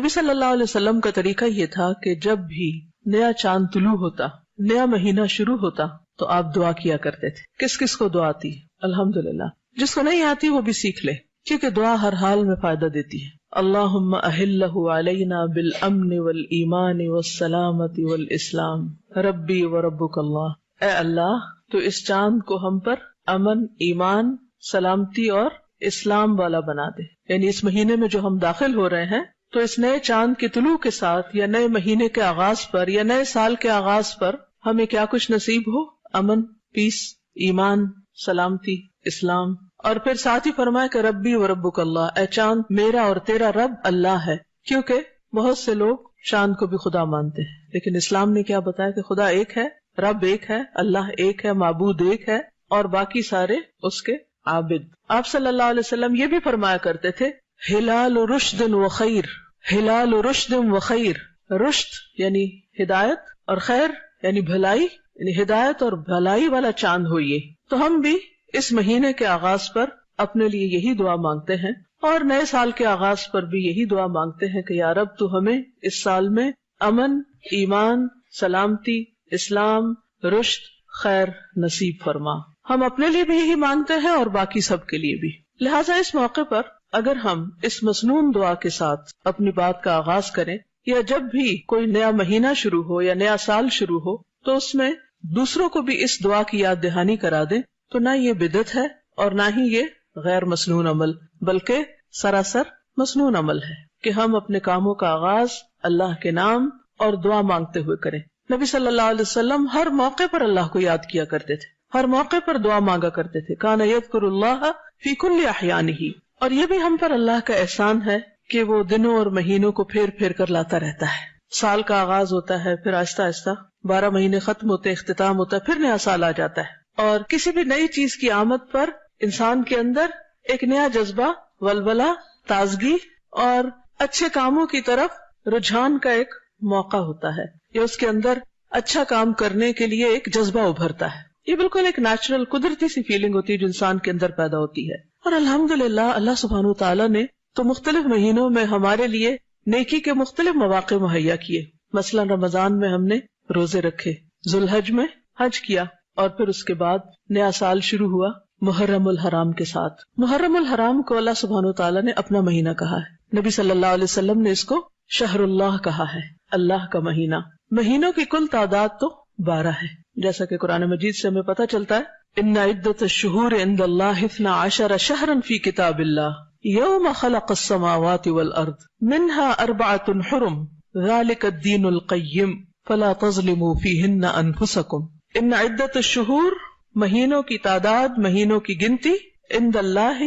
نبی صلی اللہ علیہ وسلم کا طریقہ یہ تھا کہ جب بھی نیا چاند طلوع ہوتا، نیا مہینہ شروع ہوتا، تو آپ دعا کیا کرتے تھے. کس کس کو دعا آتی ہے؟ الحمدللہ. جس کو نہیں آتی وہ بھی سیکھ لے، کیونکہ دعا ہر حال میں فائدہ دیتی ہے. اللہم احلہ علینا بالامن والایمان والسلامت والاسلام ربی وربک اللہ. اے اللہ تو اس چاند کو ہم پر امن، ایمان، سلامتی اور اسلام والا بنا دے. یعنی اس مہینے میں جو ہم داخل ہو رہے ہیں تو اس نئے چاند کے طلوع کے ساتھ یا نئے مہینے کے آغاز پر یا نئے سال کے آغاز پر ہمیں کیا کچھ نصیب ہو؟ امن، پیس، ایمان، سلامتی، اسلام. اور پھر ساتھ ہی فرمایا کہ ربی و ربک اللہ، اے چاند میرا اور تیرا رب اللہ ہے. کیونکہ بہت سے لوگ چاند کو بھی خدا مانتے ہیں، لیکن اسلام نے کیا بتایا کہ خدا ایک ہے، رب ایک ہے، اللہ ایک ہے، معبود ایک ہے، اور باقی سارے اس کے عابد. آپ صلی اللہ علیہ وسلم یہ بھی فرمایا کرتے تھے ہلال رشد و خیر، ہلال رشد و خیر. رشد یعنی ہدایت اور خیر یعنی بھلائی، یعنی ہدایت اور بھلائی والا چاند ہو یہ. تو ہم بھی اس مہینے کے آغاز پر اپنے لیے یہی دعا مانگتے ہیں، اور نئے سال کے آغاز پر بھی یہی دعا مانگتے ہیں کہ یا رب تو ہمیں اس سال میں امن، ایمان، سلامتی، اسلام، رشد، خیر نصیب فرما. ہم اپنے لیے بھی یہی مانگتے ہیں اور باقی سب کے لیے بھی. لہٰذا اس موقع پر اگر ہم اس مسنون دعا کے ساتھ اپنی بات کا آغاز کریں، یا جب بھی کوئی نیا مہینہ شروع ہو یا نیا سال شروع ہو، تو اس میں دوسروں کو بھی اس دعا کی یاد دہانی کرا دیں، تو نہ یہ بدعت ہے اور نہ ہی یہ غیر مسنون عمل، بلکہ سراسر مسنون عمل ہے کہ ہم اپنے کاموں کا آغاز اللہ کے نام اور دعا مانگتے ہوئے کریں. نبی صلی اللہ علیہ وسلم ہر موقع پر اللہ کو یاد کیا کرتے تھے، ہر موقع پر دعا مانگا کرتے تھے. کان یذکر اللہ فی کل احیانہ. اور یہ بھی ہم پر اللہ کا احسان ہے کہ وہ دنوں اور مہینوں کو پھیر پھیر کر لاتا رہتا ہے. سال کا آغاز ہوتا ہے، پھر آہستہ آہستہ 12 مہینے ختم ہوتے، اختتام ہوتا ہے، پھر نیا سال آ جاتا ہے. اور کسی بھی نئی چیز کی آمد پر انسان کے اندر ایک نیا جذبہ، ولولہ، تازگی اور اچھے کاموں کی طرف رجحان کا ایک موقع ہوتا ہے، یا اس کے اندر اچھا کام کرنے کے لیے ایک جذبہ ابھرتا ہے. یہ بالکل ایک نیچرل قدرتی سی فیلنگ ہوتی ہے جو انسان کے اندر پیدا ہوتی ہے. اور الحمدللہ اللہ سبحانہ وتعالی نے تو مختلف مہینوں میں ہمارے لیے نیکی کے مختلف مواقع مہیا کیے. مثلا رمضان میں ہم نے روزے رکھے، ذوالحج میں حج کیا، اور پھر اس کے بعد نیا سال شروع ہوا محرم الحرام کے ساتھ. محرم الحرام کو اللہ سبحانہ وتعالی نے اپنا مہینہ کہا ہے. نبی صلی اللہ علیہ وسلم نے اس کو شہر اللہ کہا ہے، اللہ کا مہینہ. مہینوں کی کل تعداد تو 12 ہے، جیسا کہ قرآن مجید سے ہمیں پتہ چلتا ہے ان عدت الشہور عند اللہ 12 شہرا فی کتاب اللہ یوم خلق السماوات والارض منها 4 حرم ذلك الدین القیم فلا تظلموا فیہن انفسکم. ان عدت الشہور، مہینوں کی تعداد، مہینوں کی گنتی، عند اللہ،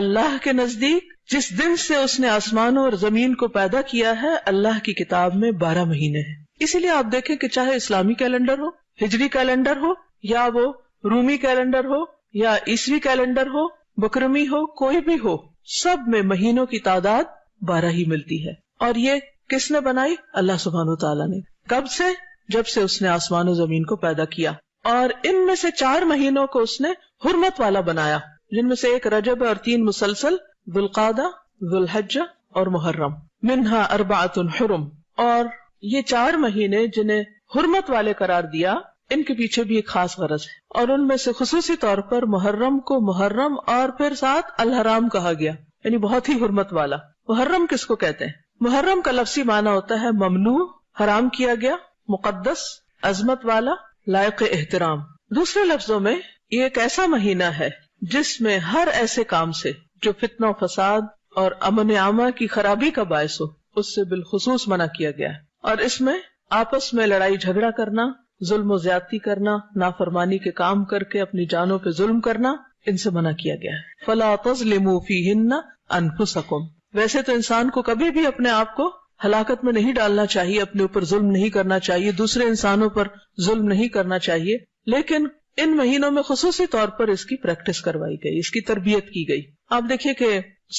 اللہ کے نزدیک، جس دن سے اس نے آسمانوں اور زمین کو پیدا کیا ہے، اللہ کی کتاب میں 12 مہینے ہیں. اسی لیے آپ دیکھیں کہ چاہے اسلامی کیلنڈر ہو، ہجری کیلنڈر ہو، یا وہ رومی کیلنڈر ہو، یا عیسوی کیلنڈر ہو، بکرمی ہو، کوئی بھی ہو، سب میں مہینوں کی تعداد 12 ہی ملتی ہے. اور یہ کس نے بنائی؟ اللہ سبحانہ وتعالی نے. کب سے؟ جب سے اس نے آسمان و زمین کو پیدا کیا. اور ان میں سے 4 مہینوں کو اس نے حرمت والا بنایا، جن میں سے ایک رجب اور 3 مسلسل، ذوالقعدہ، ذوالحجہ اور محرم. منہا 4 حرم. اور یہ 4 مہینے جنہیں حرمت والے قرار دیا، ان کے پیچھے بھی ایک خاص غرض ہے. اور ان میں سے خصوصی طور پر محرم کو محرم اور پھر ساتھ الحرام کہا گیا، یعنی بہت ہی حرمت والا. محرم کس کو کہتے ہیں؟ محرم کا لفظی معنی ہوتا ہے ممنوع، حرام کیا گیا، مقدس، عظمت والا، لائق احترام. دوسرے لفظوں میں یہ ایک ایسا مہینہ ہے جس میں ہر ایسے کام سے جو فتنہ و فساد اور امن عامہ کی خرابی کا باعث ہو، اس سے بالخصوص منع کیا گیا ہے. اور اس میں آپس میں لڑائی جھگڑا کرنا، ظلم و زیادتی کرنا، نافرمانی کے کام کر کے اپنی جانوں پہ ظلم کرنا، ان سے منع کیا گیا ہے. فَلَا تَظْلِمُوا فِيهِنَّ أَنفُسَكُمْ. ویسے تو انسان کو کبھی بھی اپنے آپ کو ہلاکت میں نہیں ڈالنا چاہیے، اپنے اوپر ظلم نہیں کرنا چاہیے، دوسرے انسانوں پر ظلم نہیں کرنا چاہیے، لیکن ان مہینوں میں خصوصی طور پر اس کی پریکٹس کروائی گئی، اس کی تربیت کی گئی. آپ دیکھیے کہ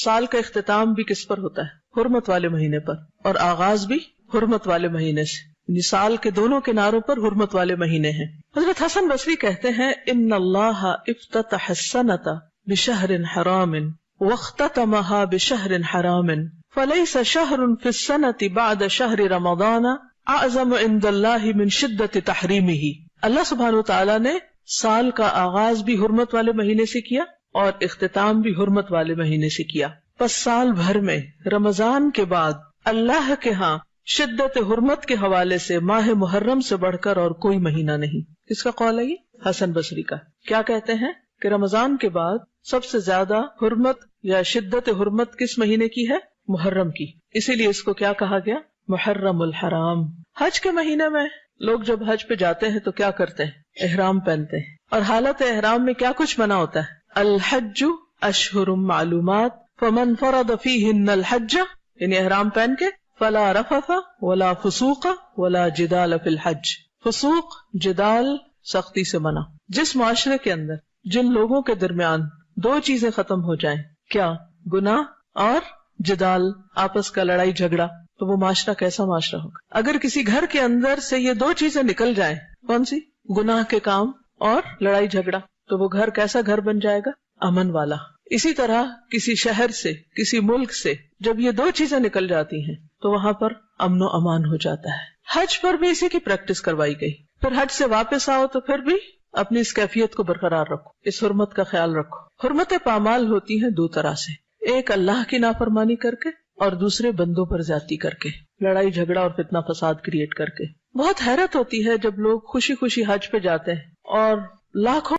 سال کا اختتام بھی کس پر ہوتا ہے؟ حرمت والے مہینے پر، اور آغاز بھی حرمت والے مہینے سے. یعنی سال کے دونوں کناروں پر حرمت والے مہینے ہیں. حضرت حسن بصری کہتے ہیں ان اللہ افتتح السنۃ بشہر حرام واختتمها بشہر حرام فلیس شہر فی السنۃ بعد شہر رمضان اعظم عند اللہ من شدت تحریمہ. اللہ سبحانہ وتعالی نے سال کا آغاز بھی حرمت والے مہینے سے کیا اور اختتام بھی حرمت والے مہینے سے کیا. پس سال بھر میں رمضان کے بعد اللہ کے ہاں شدت حرمت کے حوالے سے ماہ محرم سے بڑھ کر اور کوئی مہینہ نہیں. کس کا قول ہے یہ؟ حسن بصری کا. کیا کہتے ہیں کہ رمضان کے بعد سب سے زیادہ حرمت یا شدت حرمت کس مہینے کی ہے؟ محرم کی. اسی لیے اس کو کیا کہا گیا؟ محرم الحرام. حج کے مہینے میں لوگ جب حج پہ جاتے ہیں تو کیا کرتے ہیں؟ احرام پہنتے ہیں، اور حالت احرام میں کیا کچھ منع ہوتا ہے؟ الحج اشہر معلومات فمن فرض فیہن الحج، یعنی احرام پہن کے فلا رفث ولا فسوق ولا جدال فی الحج. فسوق، جدال سختی سے منع. جس معاشرے کے اندر جن لوگوں کے درمیان دو چیزیں ختم ہو جائیں، کیا؟ گناہ اور جدال، آپس کا لڑائی جھگڑا، تو وہ معاشرہ کیسا معاشرہ ہوگا؟ اگر کسی گھر کے اندر سے یہ دو چیزیں نکل جائیں، کون سی؟ گناہ کے کام اور لڑائی جھگڑا، تو وہ گھر کیسا گھر بن جائے گا؟ امن والا. اسی طرح کسی شہر سے، کسی ملک سے جب یہ دو چیزیں نکل جاتی ہیں تو وہاں پر امن و امان ہو جاتا ہے. حج پر بھی اسی کی پریکٹس کروائی گئی. پھر حج سے واپس آؤ تو پھر بھی اپنی اس کیفیت کو برقرار رکھو، اس حرمت کا خیال رکھو. حرمت پامال ہوتی ہیں دو طرح سے، ایک اللہ کی نافرمانی کر کے اور دوسرے بندوں پر زیادتی کر کے، لڑائی جھگڑا اور فتنہ فساد کریٹ کر کے. بہت حیرت ہوتی ہے جب لوگ خوشی خوشی حج پہ جاتے ہیں اور لاکھوں